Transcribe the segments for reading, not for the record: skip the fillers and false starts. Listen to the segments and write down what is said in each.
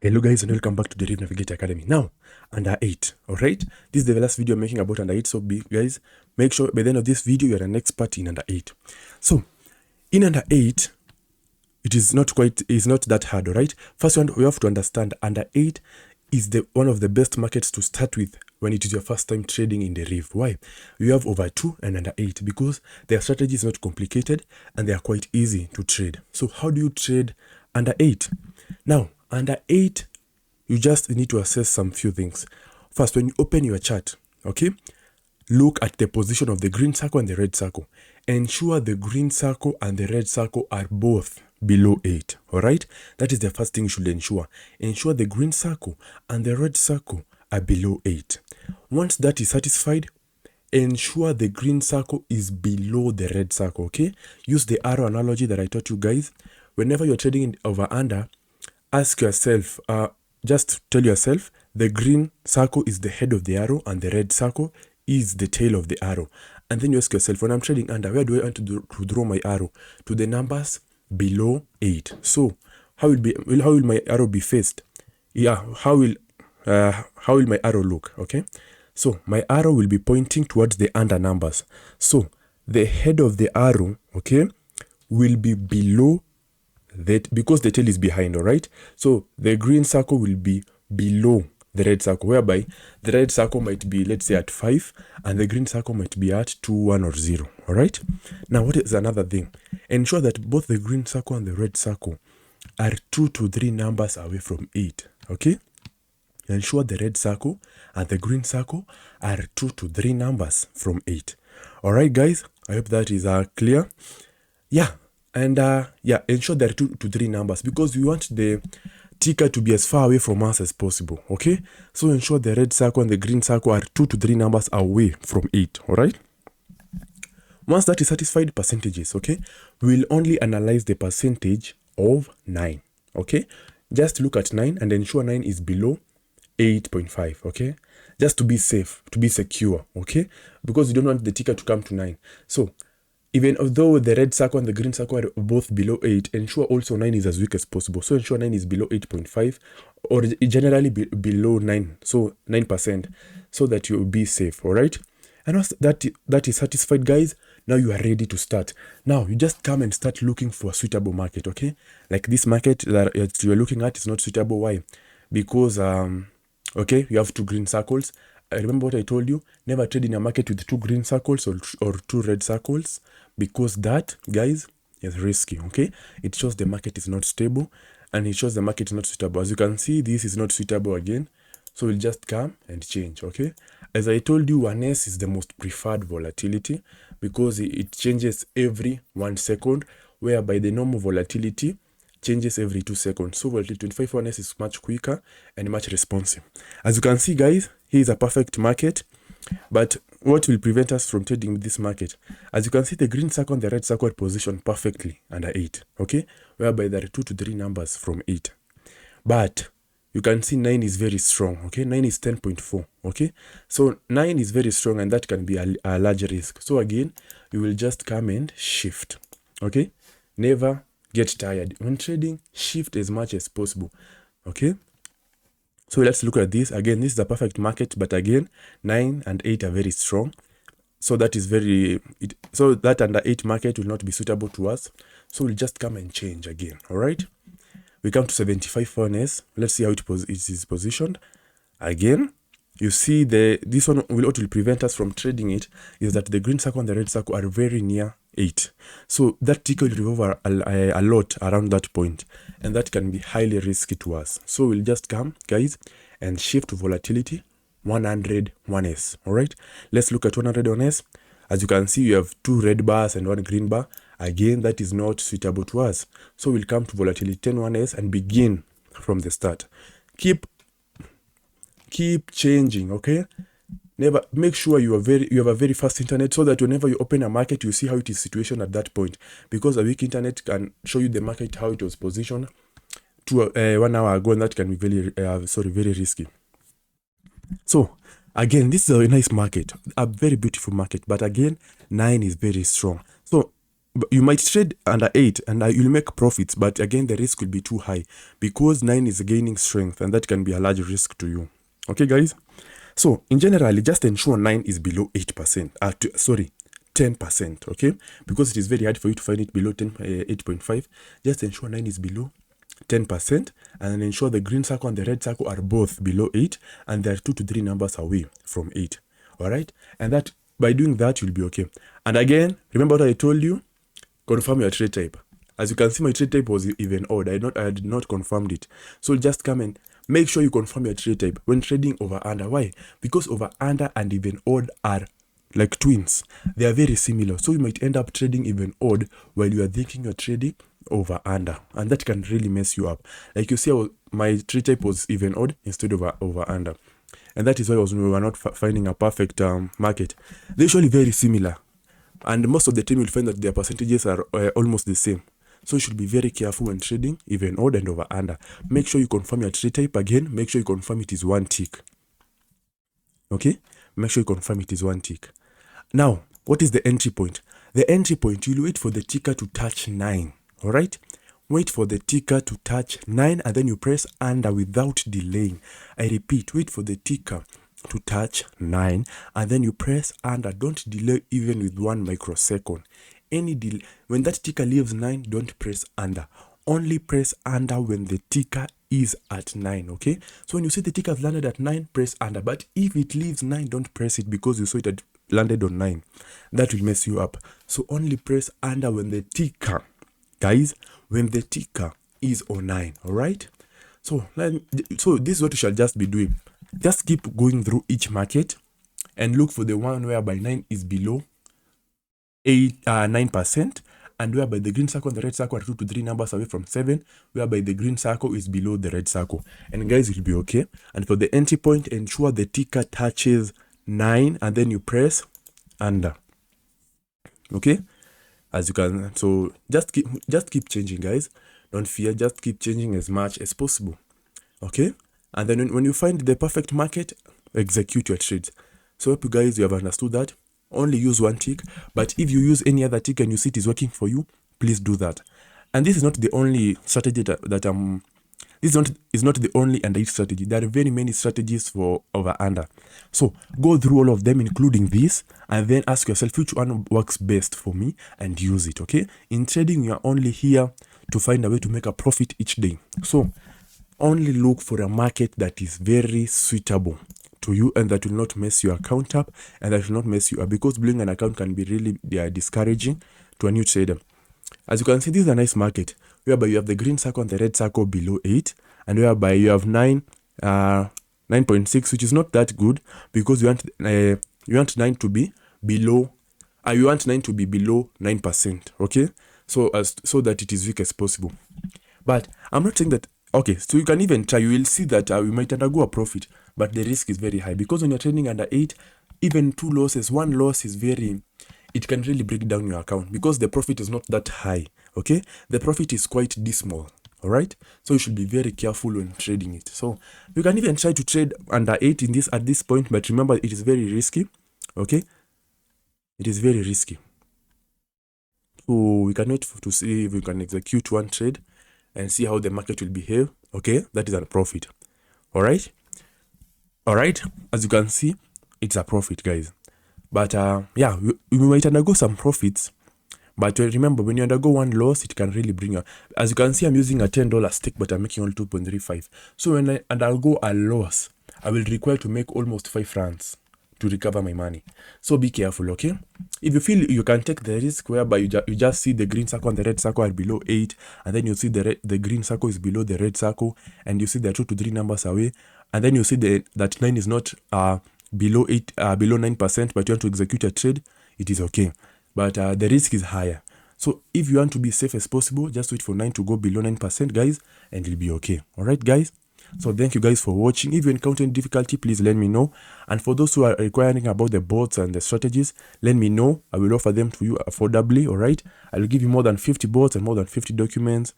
Hello guys and welcome back to DerivNavigatorAcademy. Now, under 8, alright? This is the last video I'm making about under 8, so guys, make sure by the end of this video you're an expert in under 8. So, in under 8, it's not that hard, alright? First we have to understand under 8 is one of the best markets to start with when it is your first time trading in Deriv. Why? You have over 2 and under 8 because their strategy is not complicated and they are quite easy to trade. So how do you trade under 8? Now, under 8, you just need to assess some few things. First, when you open your chart, okay, look at the position of the green circle and the red circle. Ensure the green circle and the red circle are both below 8, all right? That is the first thing you should ensure. Ensure the green circle and the red circle are below 8. Once that is satisfied, ensure the green circle is below the red circle, okay? Use the arrow analogy that I taught you guys. Whenever you're trading in over under, ask yourself, just tell yourself the green circle is the head of the arrow and the red circle is the tail of the arrow. And then you ask yourself, when I'm trading under, where do I want to draw my arrow? To the numbers below 8. So how will my arrow be faced? Yeah, how will my arrow look? Okay, so my arrow will be pointing towards the under numbers. So the head of the arrow, okay, will be below that because the tail is behind, all right? So the green circle will be below the red circle, whereby the red circle might be, let's say, at 5 and the green circle might be at 2, 1 or 0, all right? Now, what is another thing? Ensure that both the green circle and the red circle are 2 to 3 numbers away from 8, okay? Ensure the red circle and the green circle are 2 to 3 numbers from 8. All right, guys, I hope that is clear. Yeah. And ensure there are 2 to 3 numbers because we want the ticker to be as far away from us as possible, okay? So ensure the red circle and the green circle are 2 to 3 numbers away from 8, all right? Once that is satisfied, percentages, okay? We'll only analyze the percentage of 9, okay? Just look at 9 and ensure 9 is below 8.5, okay? Just to be safe, to be secure, okay? Because you don't want the ticker to come to 9. So even although the red circle and the green circle are both below 8, ensure also 9 is as weak as possible. So ensure 9 is below 8.5 or generally below 9, so 9%, so that you will be safe, all right? And once that is satisfied, guys, now you are ready to start. Now, you just come and start looking for a suitable market, okay? Like this market that you are looking at is not suitable. Why? Because, okay, you have 2 green circles. I remember what I told you, never trade in a market with 2 green circles or 2 red circles, because that, guys, is risky, okay? It shows the market is not stable and it shows the market is not suitable. As you can see, this is not suitable again, so we'll just come and change, okay? As I told you, 1S is the most preferred volatility because it changes every 1 second, whereby the normal volatility changes every 2 seconds. So volatility 25 1S is much quicker and much responsive. As you can see, guys, here is a perfect market. But what will prevent us from trading with this market? As you can see, the green circle and the red circle are positioned perfectly under 8, okay? Whereby there are 2 to 3 numbers from 8. But you can see 9 is very strong, okay? 9 is 10.4, okay? So 9 is very strong and that can be a large risk. So again, you will just come and shift, okay? Never get tired. When trading, shift as much as possible, okay? So let's look at this. Again, this is a perfect market, but again, 9 and 8 are very strong. So that is so that under 8 market will not be suitable to us. So we'll just come and change again, all right? We come to 75 1S. Let's see how it is positioned. Again, you see this one what will prevent us from trading it is that the green circle and the red circle are very near 8. So that ticker will revolve a lot around that point, and that can be highly risky to us. So we'll just come, guys, and shift to volatility 100 1S, all right? Let's look at 100 1S. As you can see, you have 2 red bars and 1 green bar. Again, that is not suitable to us. So we'll come to volatility 10 1S and begin from the start. Keep changing, okay? Never make sure you have a very fast internet so that whenever you open a market, you see how it is situated at that point. Because a weak internet can show you the market how it was positioned 1 hour ago, and that can be very risky. So again, this is a nice market, a very beautiful market, but again, 9 is very strong. So you might trade under 8 and you'll make profits, but again the risk will be too high because 9 is gaining strength and that can be a large risk to you. Okay guys, so in general just ensure 9 is below 8%, 10%, okay, because it is very hard for you to find it below 8.5. Just ensure 9 is below 10% and then ensure the green circle and the red circle are both below 8 and they are 2 to 3 numbers away from 8. All right, and that by doing that you'll be okay. And again, remember what I told you, confirm your trade type. As you can see, my trade type was even odd. I did not confirmed it. So just come and make sure you confirm your trade type when trading over under. Why? Because over under and even odd are like twins. They are very similar. So you might end up trading even odd while you are thinking you're trading over under, and that can really mess you up. Like you see, my trade type was even odd instead of over under, and that is why we were not finding a perfect market. They're usually very similar, and most of the time you'll find that their percentages are almost the same. So you should be very careful when trading even odd and over under. Make sure you confirm your trade type. Again, make sure you confirm it is 1 tick. Okay, make sure you confirm it is 1 tick. Now, what is the entry point? The entry point, you'll wait for the ticker to touch 9. All right, wait for the ticker to touch 9 and then you press under without delaying. I repeat, wait for the ticker to touch 9 and then you press under. Don't delay even with 1 microsecond. Any delay, when that ticker leaves 9, don't press under. Only press under when the ticker is at 9. Okay, so when you see the ticker has landed at 9, press under. But if it leaves 9, don't press it because you saw it had landed on 9. That will mess you up. So only press under when the ticker, guys, when the ticker is on 9. All right, so this is what you shall just be doing. Just keep going through each market and look for the one whereby 9 is below 9%, and whereby the green circle and the red circle are 2 to 3 numbers away from 7, whereby the green circle is below the red circle, and guys, it will be okay. And for the entry point, ensure the ticker touches 9 and then you press under. Okay, as you can, so just keep changing, guys. Don't fear, just keep changing as much as possible. Okay, and then when you find the perfect market, execute your trades. So hope you guys you have understood that. Only use 1 tick, but if you use any other tick and you see it is working for you, please do that. And this is not the only strategy this is not the only under 8 strategy. There are very many strategies for over under. So go through all of them, including this, and then ask yourself which one works best for me and use it. Okay, in trading you are only here to find a way to make a profit each day. So only look for a market that is very suitable to you and that will not mess your account up and that will not mess you up, because blowing an account can be really discouraging to a new trader. As you can see, this is a nice market whereby you have the green circle and the red circle below 8, and whereby you have 9.6, which is not that good because you want 9 to be below you want 9 to be below 9%. Okay, so that it is weak as possible. But I'm not saying that. Okay, so you can even try. You will see that we might undergo a profit, but the risk is very high because when you're trading under 8, even 2 losses, 1 loss is it can really break down your account because the profit is not that high. Okay, the profit is quite dismal. All right, so you should be very careful when trading it. So you can even try to trade under 8 at this point, but remember it is very risky. Okay, it is very risky. So we can wait to see if we can execute 1 trade and see how the market will behave. Okay, that is a profit. All right, as you can see, it's a profit, guys. But yeah, we might undergo some profits, but remember, when you undergo 1 loss, it can really bring you. As you can see, I'm using a $10 stake, but I'm making only 2.35. So when I undergo a loss, I will require to make almost 5 runs to recover my money. So be careful. Okay, if you feel you can take the risk whereby you just see the green circle and the red circle are below 8, and then you see the green circle is below the red circle, and you see they're 2 to 3 numbers away, and then you see that 9 is not below 9%, but you want to execute a trade, it is okay. But the risk is higher. So if you want to be safe as possible, just wait for 9 to go below 9%, guys, and it'll be okay. All right, guys. So thank you guys for watching. If you encounter any difficulty, please let me know. And for those who are inquiring about the bots and the strategies, let me know. I will offer them to you affordably. All right, I will give you more than 50 bots and more than 50 documents.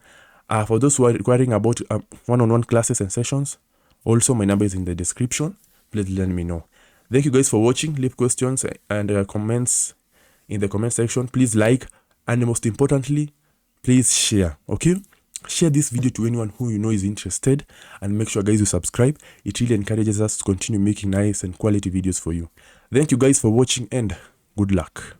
For those who are inquiring about one-on-one classes and sessions, also my number is in the description. Please let me know. Thank you guys for watching. Leave questions and comments in the comment section. Please like And most importantly, please share, okay? Share this video to anyone who you know is interested, and make sure guys you subscribe. It really encourages us to continue making nice and quality videos for you. Thank you guys for watching, and good luck.